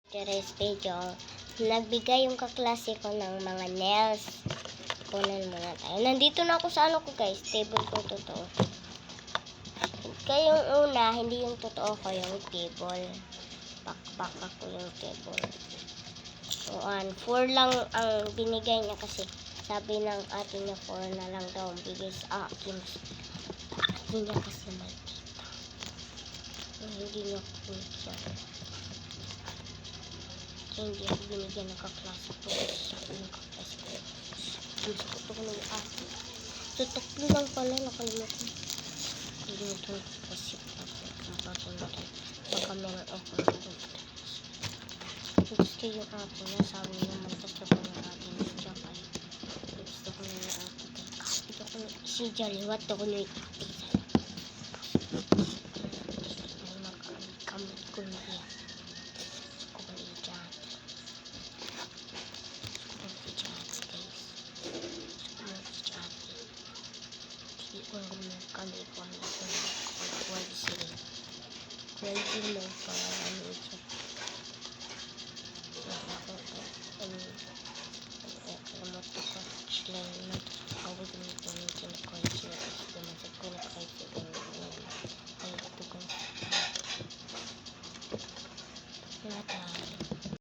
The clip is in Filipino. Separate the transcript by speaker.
Speaker 1: Today's video, nagbigay yung kaklase ko ng mga nails. Kunin muna tayo. Nandito na ako sa ano ko guys, table ko totoo. Kaya yung una, hindi yung totoo ko yung table. Pakpak ako yung table. So, 4 lang ang binigay niya kasi sabi ng ate niya 4 na lang daw ang bigay sa akin. Hindi niya kasi makita. Hindi niya kumikyan. Hindi ako binigyan ng kaklase ko. Sabi ng kaklase ko. Gusto ko ito ng ate. So, tatlo lang pala nakalimutan. Kalimutan ko kasi papapunta. Baka meron ako napunta. Gusto yung ate niya. Sabi naman gusto ko ng ate niya. Tsaka gusto ko ng ate niya. Gusto ko ng si Jaliwat. Gusto ko ng ate niya. Ay makakamit ko na yan. Kami ko ang ito na kuwag sila mo para ano ito